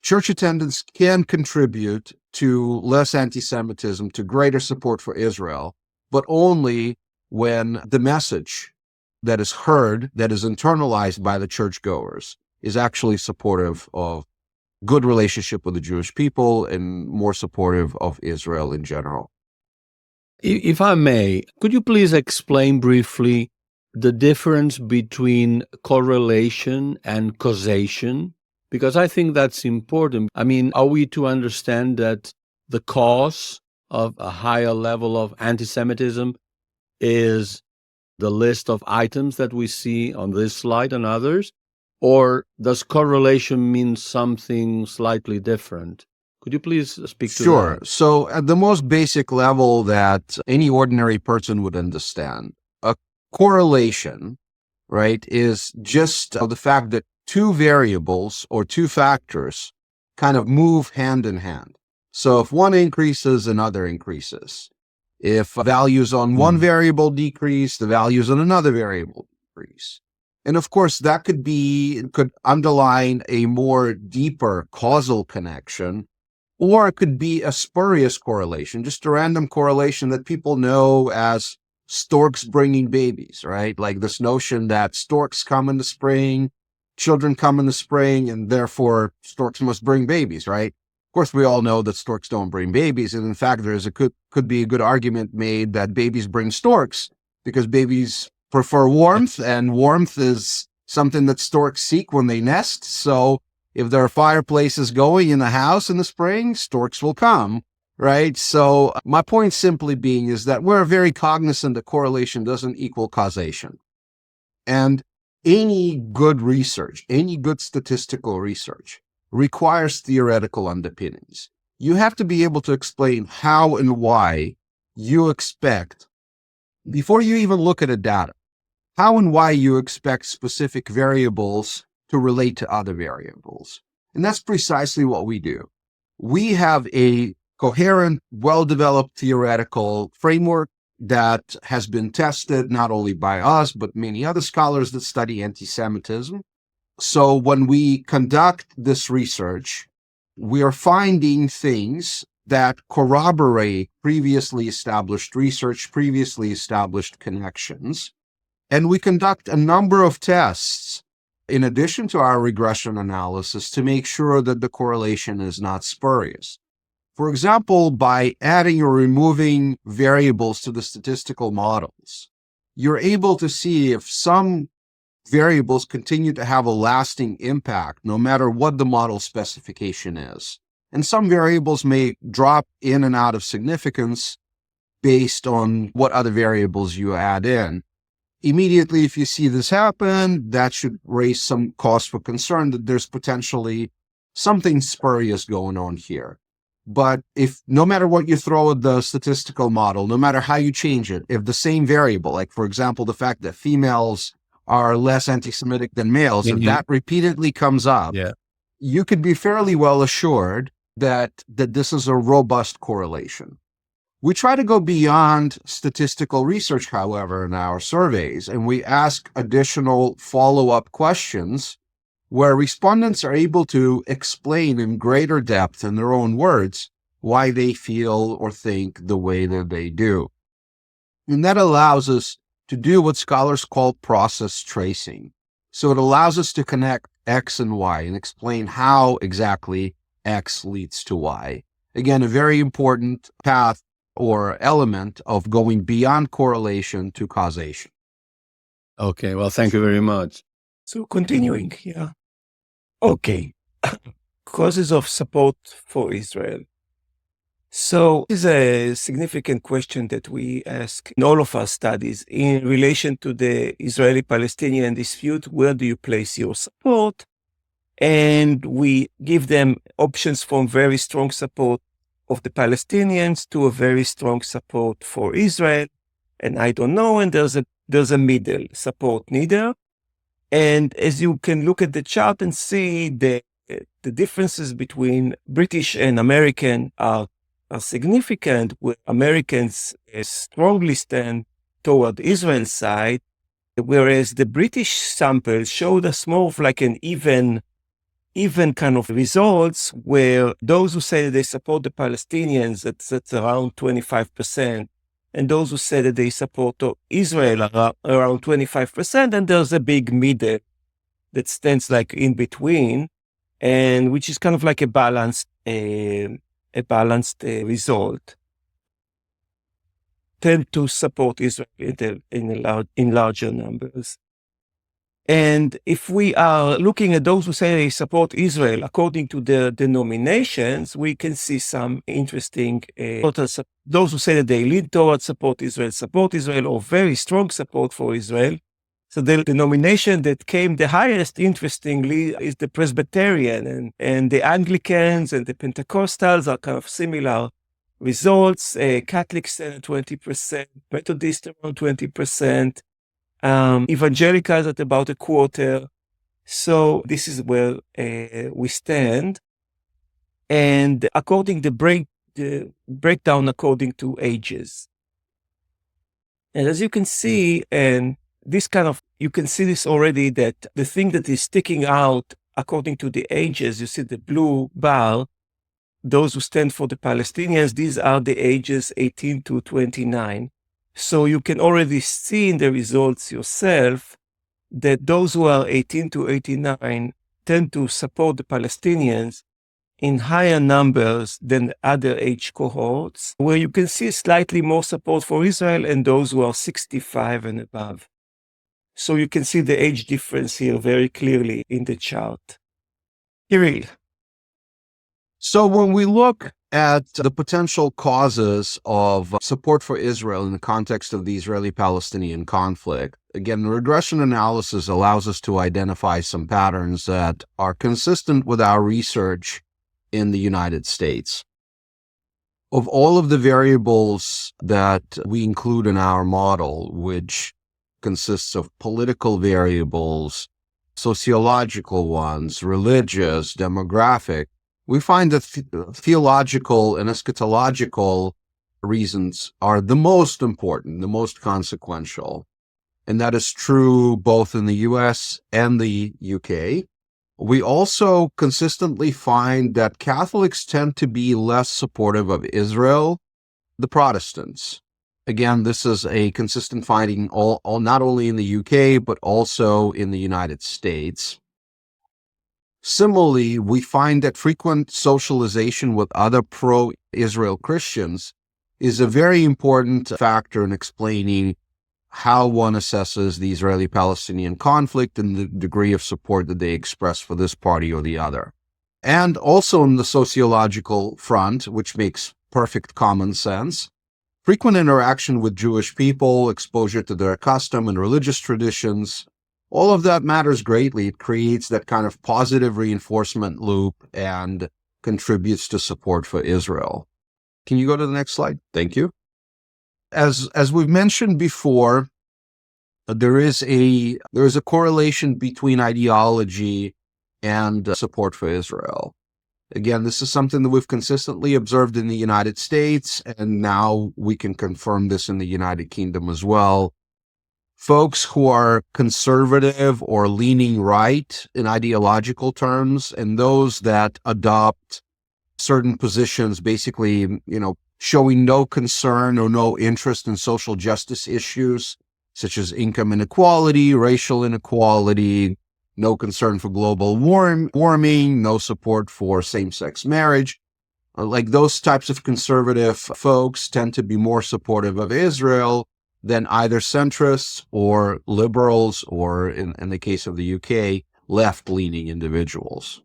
church attendance can contribute to less anti-Semitism, to greater support for Israel, but only when the message that is heard, that is internalized by the churchgoers, is actually supportive of good relationship with the Jewish people and more supportive of Israel in general. If I may, could you please explain briefly the difference between correlation and causation? Because I think that's important. I mean, are we to understand that the cause of a higher level of anti-Semitism is the list of items that we see on this slide and others? Or does correlation mean something slightly different? Could you please speak to that? Sure. So at the most basic level that any ordinary person would understand, a correlation, right, is just the fact that two variables or two factors kind of move hand in hand. So if one increases, another increases. If values on one variable decrease, the values on another variable decrease. And of course, that could underline a more deeper causal connection, or it could be a spurious correlation, just a random correlation that people know as storks bringing babies, right? Like this notion that storks come in the spring, children come in the spring, and therefore storks must bring babies, right? Of course, we all know that storks don't bring babies. And in fact, could be a good argument made that babies bring storks because babies prefer warmth, and warmth is something that storks seek when they nest. So if there are fireplaces going in the house in the spring, storks will come, right? So my point simply being is that we're very cognizant that correlation doesn't equal causation. And any good research, any good statistical research requires theoretical underpinnings. You have to be able to explain how and why you expect, before you even look at a data, how and why you expect specific variables to relate to other variables. And that's precisely what we do. We have a coherent, well-developed theoretical framework that has been tested not only by us, but many other scholars that study anti-Semitism. So when we conduct this research, we are finding things that corroborate previously established research, previously established connections. And we conduct a number of tests in addition to our regression analysis to make sure that the correlation is not spurious. For example, by adding or removing variables to the statistical models, you're able to see if some variables continue to have a lasting impact, no matter what the model specification is. And some variables may drop in and out of significance based on what other variables you add in. Immediately, if you see this happen, that should raise some cause for concern that there's potentially something spurious going on here. But if no matter what you throw at the statistical model, no matter how you change it, if the same variable, like for example, the fact that females are less anti-Semitic than males, if that repeatedly comes up, you could be fairly well assured that this is a robust correlation. We try to go beyond statistical research, however, in our surveys, and we ask additional follow-up questions where respondents are able to explain in greater depth in their own words why they feel or think the way that they do. And that allows us to do what scholars call process tracing. So it allows us to connect X and Y and explain how exactly X leads to Y. Again, a very important path or element of going beyond correlation to causation. Okay, well, thank you very much. So continuing here. Okay. Causes of support for Israel. So this is a significant question that we ask in all of our studies in relation to the Israeli-Palestinian dispute. Where do you place your support? And we give them options from very strong support of the Palestinians to a very strong support for Israel. And I don't know, and there's a middle support neither. And as you can look at the chart and see the differences between British and American are significant, where Americans strongly stand toward Israel's side, whereas the British sample showed us more of like an even kind of results, where those who say that they support the Palestinians, that's around 25%, and those who say that they support Israel are around 25%, and there's a big middle that stands like in between, and which is kind of like a balanced result. Tend to support Israel in larger numbers. And if we are looking at those who say they support Israel according to their denominations, we can see some interesting those who say that they lean towards support Israel, or very strong support for Israel. So the denomination that came the highest, interestingly, is the Presbyterian, and the Anglicans and the Pentecostals are kind of similar results. Catholics stand at 20%, Methodists around 20%. Evangelicals at about a quarter. So this is where we stand. And according to the breakdown according to ages. And as you can see, and this kind of, you can see this already, that the thing that is sticking out according to the ages, you see the blue bar, those who stand for the Palestinians, these are the ages 18 to 29. So you can already see in the results yourself that those who are 18 to 89 tend to support the Palestinians in higher numbers than other age cohorts, where you can see slightly more support for Israel and those who are 65 and above. So you can see the age difference here very clearly in the chart. Kirill. So when we look at the potential causes of support for Israel in the context of the Israeli-Palestinian conflict, again, regression analysis allows us to identify some patterns that are consistent with our research in the United States. Of all of the variables that we include in our model, which consists of political variables, sociological ones, religious, demographic, we find that theological and eschatological reasons are the most important, the most consequential. And that is true both in the US and the UK. We also consistently find that Catholics tend to be less supportive of Israel, the Protestants. Again, this is a consistent finding not only in the UK, but also in the United States. Similarly, we find that frequent socialization with other pro-Israel Christians is a very important factor in explaining how one assesses the Israeli-Palestinian conflict and the degree of support that they express for this party or the other. And also on the sociological front, which makes perfect common sense, frequent interaction with Jewish people, exposure to their custom and religious traditions, all of that matters greatly. It creates that kind of positive reinforcement loop and contributes to support for Israel. Can you go to the next slide? Thank you. As we've mentioned before, there is a correlation between ideology and support for Israel. Again, this is something that we've consistently observed in the United States, and now we can confirm this in the United Kingdom as well. Folks who are conservative or leaning right in ideological terms, and those that adopt certain positions, basically, showing no concern or no interest in social justice issues, such as income inequality, racial inequality, no concern for global warming, no support for same-sex marriage. Like those types of conservative folks tend to be more supportive of Israel than either centrists or liberals, or in the case of the UK, left-leaning individuals.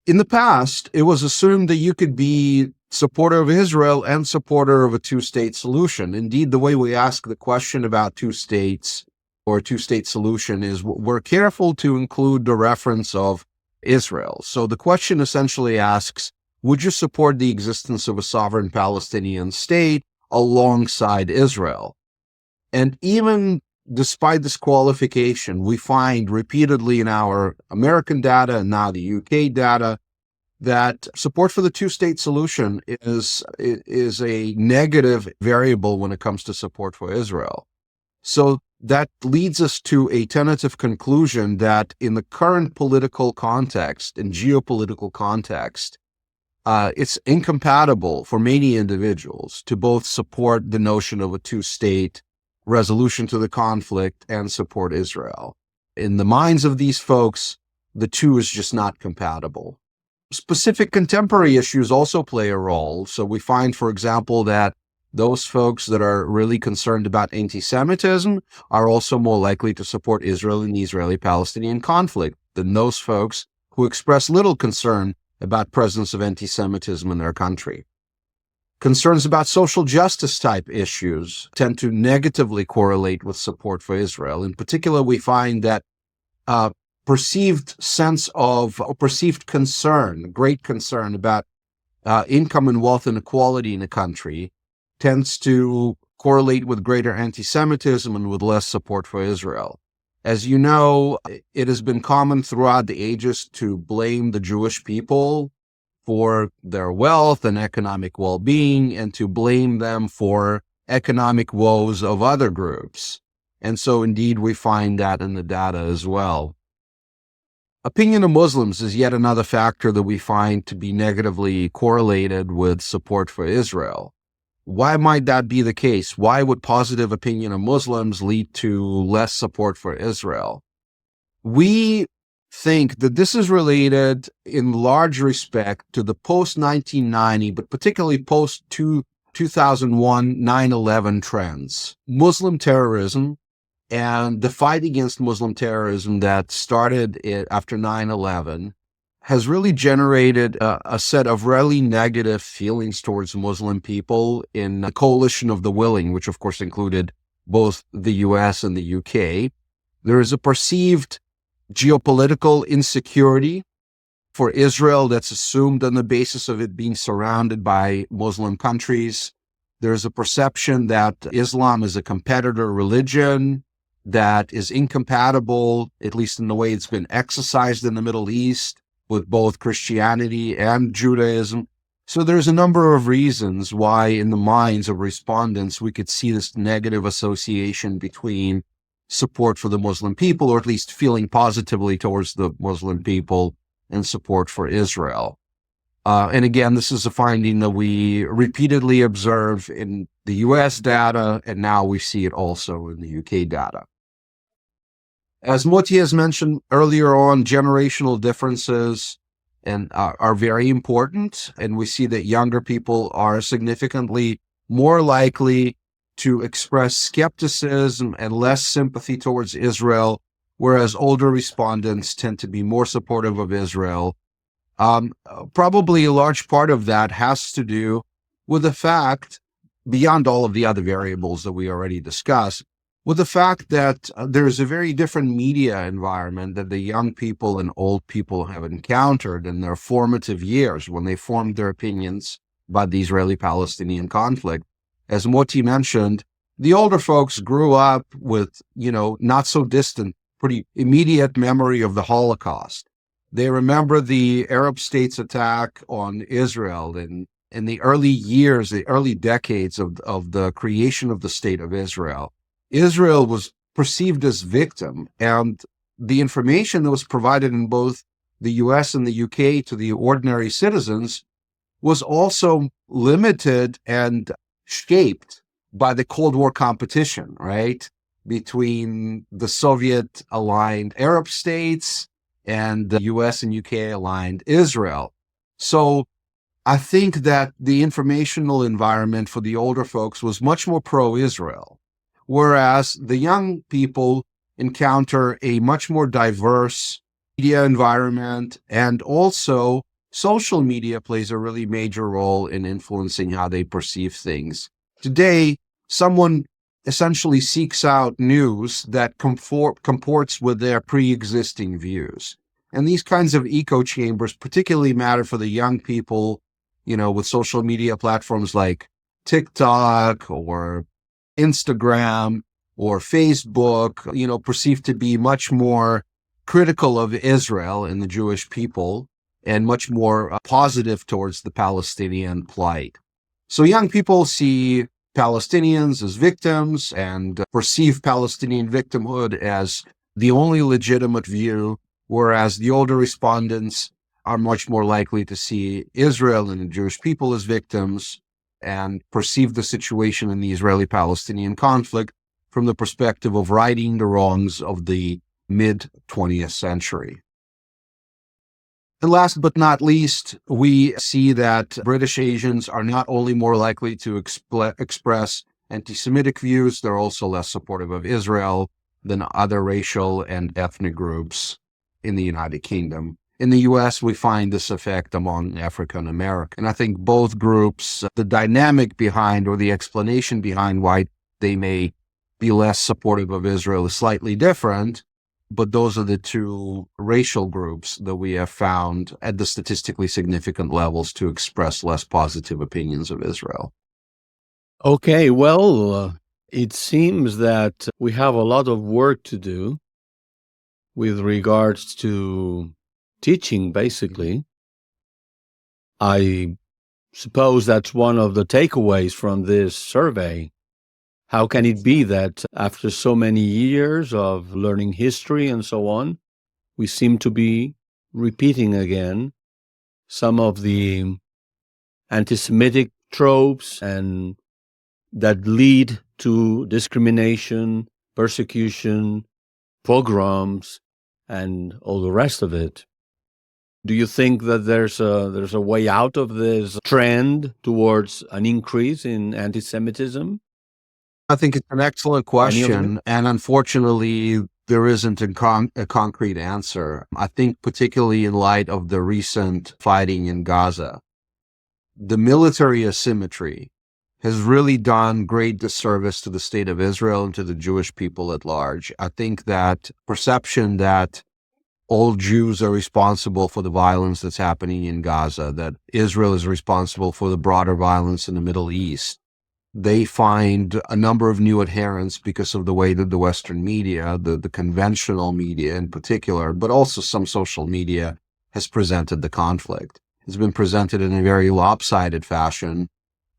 In the past, it was assumed that you could be supporter of Israel and supporter of a two-state solution. Indeed, the way we ask the question about two states or a two-state solution is we're careful to include the reference of Israel. So the question essentially asks, would you support the existence of a sovereign Palestinian state alongside Israel? And even despite this qualification, we find repeatedly in our American data and now the UK data that support for the two-state solution is a negative variable when it comes to support for Israel. So that leads us to a tentative conclusion that in the current political context and geopolitical context, it's incompatible for many individuals to both support the notion of a two-state resolution to the conflict and support Israel. In the minds of these folks, the two is just not compatible. Specific contemporary issues also play a role. So we find, for example, that those folks that are really concerned about anti-Semitism are also more likely to support Israel in the Israeli-Palestinian conflict than those folks who express little concern about presence of anti-Semitism in their country. Concerns about social justice type issues tend to negatively correlate with support for Israel. In particular, we find that perceived sense of or perceived concern, great concern about income and wealth inequality in a country tends to correlate with greater anti-Semitism and with less support for Israel. As you know, it has been common throughout the ages to blame the Jewish people for their wealth and economic well-being, and to blame them for economic woes of other groups. And so indeed we find that in the data as well. Opinion of Muslims is yet another factor that we find to be negatively correlated with support for Israel. Why might that be the case? Why would positive opinion of Muslims lead to less support for Israel? We think that this is related in large respect to the post-1990, but particularly post-2001 9/11 trends. Muslim terrorism and the fight against Muslim terrorism that started after 9/11 has really generated a set of really negative feelings towards Muslim people in the coalition of the willing, which of course included both the US and the UK. There is a perceived geopolitical insecurity for Israel that's assumed on the basis of it being surrounded by Muslim countries. There's a perception that Islam is a competitor religion that is incompatible, at least in the way it's been exercised in the Middle East, with both Christianity and Judaism. So there's a number of reasons why in the minds of respondents we could see this negative association between support for the Muslim people, or at least feeling positively towards the Muslim people, and support for Israel. And again, this is a finding that we repeatedly observe in the US data, and now we see it also in the UK data. As Motti has mentioned earlier on, generational differences are very important, and we see that younger people are significantly more likely to express skepticism and less sympathy towards Israel, whereas older respondents tend to be more supportive of Israel. Probably a large part of that has to do with the fact, beyond all of the other variables that we already discussed, with the fact that there's a very different media environment that the young people and old people have encountered in their formative years when they formed their opinions about the Israeli-Palestinian conflict. As Motti mentioned, the older folks grew up with, not so distant, pretty immediate memory of the Holocaust. They remember the Arab states' attack on Israel in the early years, the early decades of the creation of the State of Israel. Israel was perceived as victim, and the information that was provided in both the US and the UK to the ordinary citizens was also limited and shaped by the Cold War competition, right, between the Soviet-aligned Arab states and the US and UK-aligned Israel. So I think that the informational environment for the older folks was much more pro-Israel, whereas the young people encounter a much more diverse media environment, and also social media plays a really major role in influencing how they perceive things. Today, someone essentially seeks out news that comports with their pre-existing views. And these kinds of echo chambers particularly matter for the young people, with social media platforms like TikTok or Instagram or Facebook, perceived to be much more critical of Israel and the Jewish people and much more positive towards the Palestinian plight. So young people see Palestinians as victims and perceive Palestinian victimhood as the only legitimate view, whereas the older respondents are much more likely to see Israel and the Jewish people as victims and perceive the situation in the Israeli-Palestinian conflict from the perspective of righting the wrongs of the mid-20th century. And last but not least, we see that British Asians are not only more likely to express anti-Semitic views, they're also less supportive of Israel than other racial and ethnic groups in the United Kingdom. In the US, we find this effect among African Americans. And I think both groups, the dynamic behind or the explanation behind why they may be less supportive of Israel is slightly different, but those are the two racial groups that we have found at the statistically significant levels to express less positive opinions of Israel. Okay, well, it seems that we have a lot of work to do with regards to teaching, basically. I suppose that's one of the takeaways from this survey. How can it be that after so many years of learning history and so on, we seem to be repeating again some of the anti-Semitic tropes and that lead to discrimination, persecution, pogroms, and all the rest of it? Do you think that there's a way out of this trend towards an increase in anti-Semitism? I think it's an excellent question. And unfortunately, there isn't a concrete answer. I think particularly in light of the recent fighting in Gaza, the military asymmetry has really done great disservice to the state of Israel and to the Jewish people at large. I think that perception that all Jews are responsible for the violence that's happening in Gaza, that Israel is responsible for the broader violence in the Middle East, they find a number of new adherents because of the way that the Western media, the conventional media in particular, but also some social media, has presented the conflict. It's been presented in a very lopsided fashion,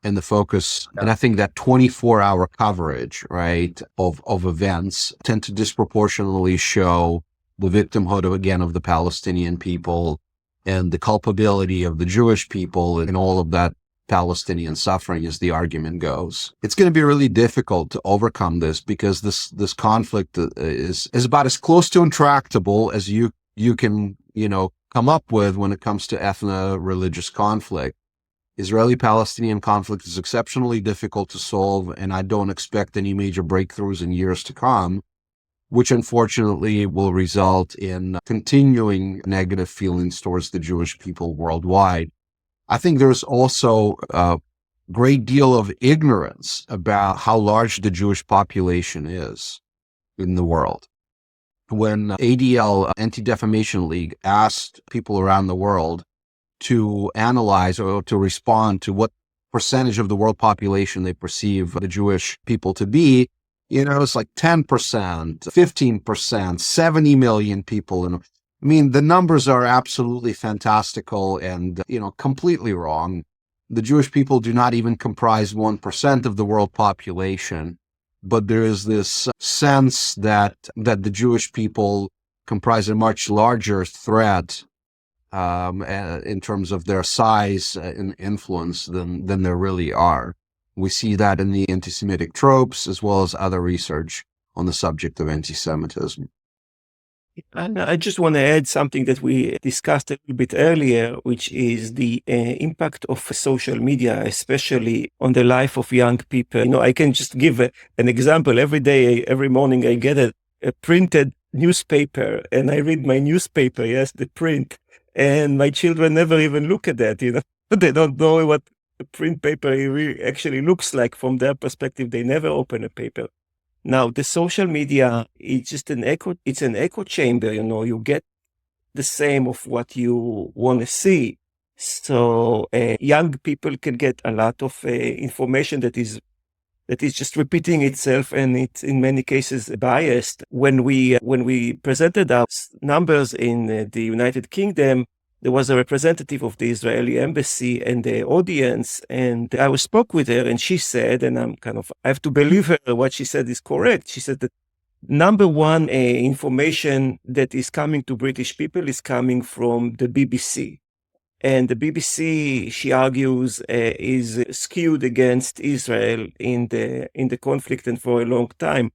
and the focus, and I think that 24-hour coverage, right, of events tend to disproportionately show the victimhood of the Palestinian people and the culpability of the Jewish people in all of that Palestinian suffering, as the argument goes. It's going to be really difficult to overcome this because this conflict is about as close to intractable as you can, come up with when it comes to ethno-religious conflict. Israeli-Palestinian conflict is exceptionally difficult to solve, and I don't expect any major breakthroughs in years to come, which unfortunately will result in continuing negative feelings towards the Jewish people worldwide. I think there's also a great deal of ignorance about how large the Jewish population is in the world. When ADL, Anti-Defamation League, asked people around the world to analyze or to respond to what percentage of the world population they perceive the Jewish people to be, it's like 10%, 15%, 70 million people. And I mean, the numbers are absolutely fantastical and, completely wrong. The Jewish people do not even comprise 1% of the world population, but there is this sense that the Jewish people comprise a much larger threat in terms of their size and influence than there really are. We see that in the anti-Semitic tropes as well as other research on the subject of anti-Semitism. And I just want to add something that we discussed a little bit earlier, which is the impact of social media, especially on the life of young people. I can just give an example. Every morning, I get a printed newspaper and I read my newspaper, yes, the print, and my children never even look at that, They don't know what a print paper actually looks like from their perspective. They never open a paper. Now, the social media, it's just it's an echo chamber, you get the same of what you want to see. So young people can get a lot of information that is just repeating itself, and it's in many cases biased. When we presented our numbers in the United Kingdom, there was a representative of the Israeli embassy and the audience, and I spoke with her, and she said, and I have to believe her, what she said is correct. She said that number one information that is coming to British people is coming from the BBC. And the BBC, she argues, is skewed against Israel in the conflict and for a long time.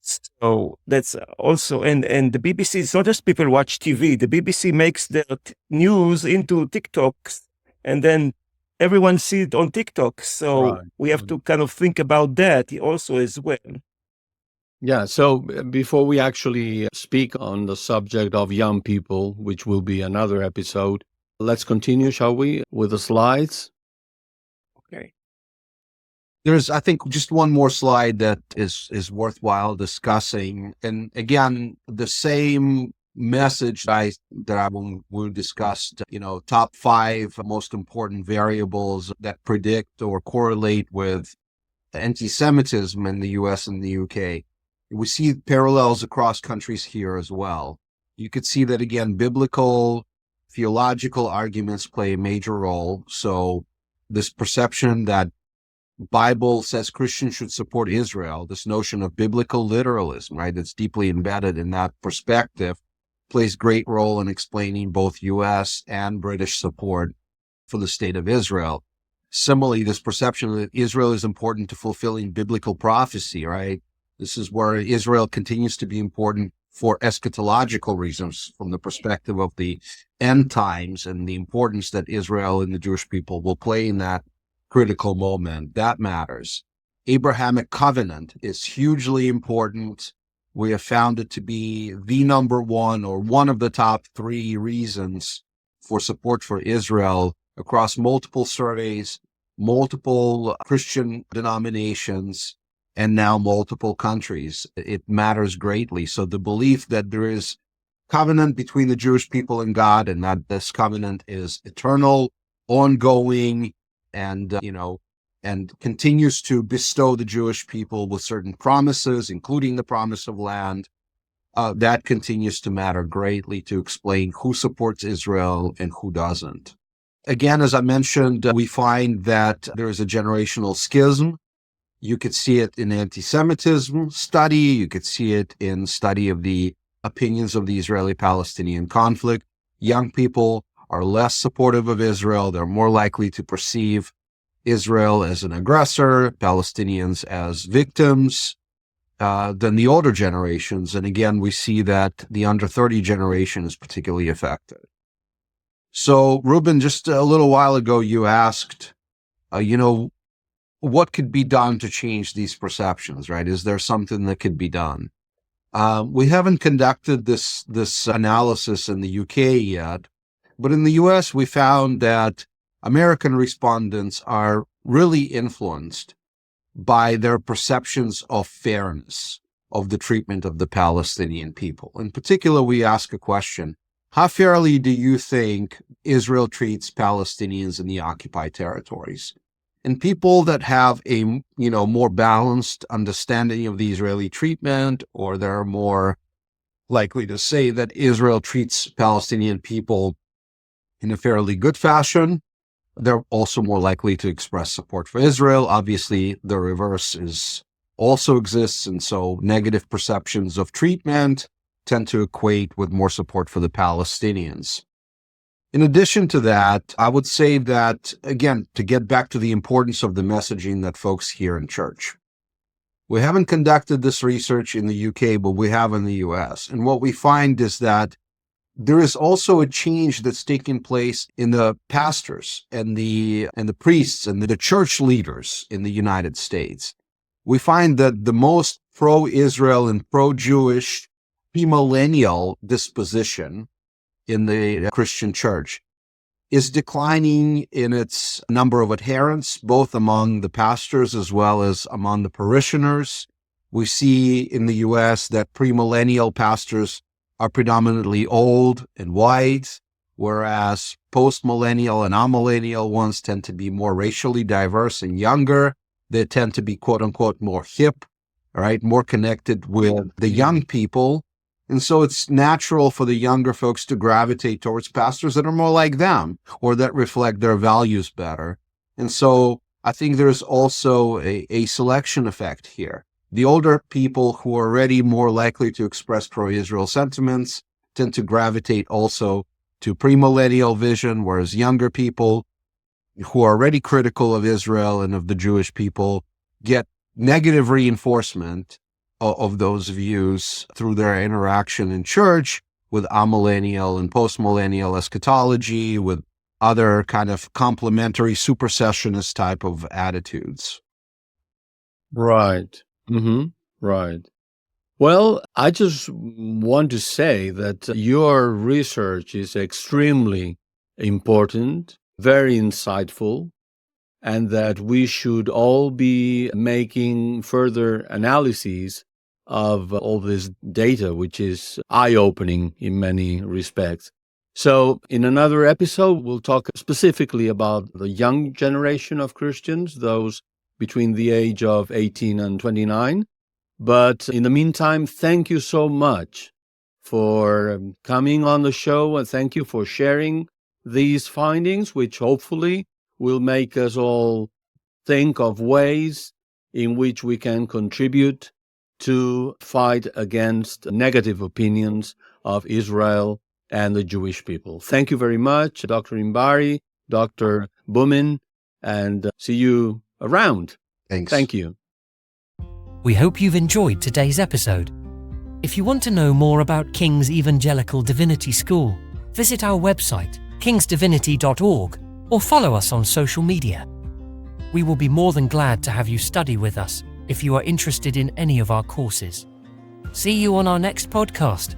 So that's also, and the BBC, it's not just people watch TV. The BBC makes their news into TikToks, and then everyone sees it on TikTok. So we have to kind of think about that also as well. Yeah, so before we actually speak on the subject of young people, which will be another episode, let's continue, shall we, with the slides? Okay. There's, I think, just one more slide that is worthwhile discussing. And again, the same message we discussed, top 5 most important variables that predict or correlate with anti-Semitism in the US and the UK. We see parallels across countries here as well. You could see that, again, biblical, theological arguments play a major role. So this perception that Bible says Christians should support Israel, this notion of biblical literalism, right, that's deeply embedded in that perspective, plays great role in explaining both U.S. and British support for the state of Israel. Similarly, this perception that Israel is important to fulfilling biblical prophecy, right? This is where Israel continues to be important for eschatological reasons from the perspective of the end times and the importance that Israel and the Jewish people will play in that critical moment. That matters. Abrahamic covenant is hugely important we have found it to be the number one or one of the top three reasons for support for Israel across multiple surveys, multiple Christian denominations, and now multiple countries. It matters greatly. So the belief that there is covenant between the Jewish people and God, and that this covenant is eternal, ongoing, and and continues to bestow the Jewish people with certain promises, including the promise of land, that continues to matter greatly to explain who supports Israel and who doesn't. Again, as I mentioned, we find that there is a generational schism. You could see it in anti-Semitism study. You could see it in study of the opinions of the Israeli-Palestinian conflict. Young people are less supportive of Israel. They're more likely to perceive Israel as an aggressor, Palestinians as victims, than the older generations. And again, we see that the under 30 generation is particularly affected. So, Rubén, just a little while ago, you asked, what could be done to change these perceptions, right? Is there something that could be done? We haven't conducted this analysis in the UK yet, but in the US, we found that American respondents are really influenced by their perceptions of fairness of the treatment of the Palestinian people. In particular, we ask a question: how fairly do you think Israel treats Palestinians in the occupied territories? And people that have a more balanced understanding of the Israeli treatment, or they're more likely to say that Israel treats Palestinian people in a fairly good fashion, they're also more likely to express support for Israel. Obviously, the reverse also exists, and so negative perceptions of treatment tend to equate with more support for the Palestinians. In addition to that, I would say that, again, to get back to the importance of the messaging that folks hear in church. We haven't conducted this research in the UK, but we have in the US. And what we find is that there is also a change that's taking place in the pastors and the priests and the church leaders in the United States. We find that the most pro-Israel and pro-Jewish premillennial disposition in the Christian church is declining in its number of adherents, both among the pastors as well as among the parishioners. We see in the US that premillennial pastors are predominantly old and white, whereas post-millennial and amillennial ones tend to be more racially diverse and younger. They tend to be, quote unquote, more hip, right? More connected with the young people. And so it's natural for the younger folks to gravitate towards pastors that are more like them or that reflect their values better. And so I think there's also a selection effect here. The older people who are already more likely to express pro-Israel sentiments tend to gravitate also to premillennial vision, whereas younger people who are already critical of Israel and of the Jewish people get negative reinforcement of those views through their interaction in church with amillennial and postmillennial eschatology, with other kind of complementary supersessionist type of attitudes. Right. Right. Well, I just want to say that your research is extremely important, very insightful, and that we should all be making further analyses of all this data, which is eye-opening in many respects. So in another episode, we'll talk specifically about the young generation of Christians, those between the age of 18 and 29. But in the meantime, thank you so much for coming on the show, and thank you for sharing these findings, which hopefully will make us all think of ways in which we can contribute to fight against negative opinions of Israel and the Jewish people. Thank you very much, Dr. Inbari, Dr. Bumin, and see you around. Thanks. Thank you. We hope you've enjoyed today's episode. If you want to know more about King's Evangelical Divinity School, visit our website, kingsdivinity.org, or follow us on social media. We will be more than glad to have you study with us if you are interested in any of our courses. See you on our next podcast.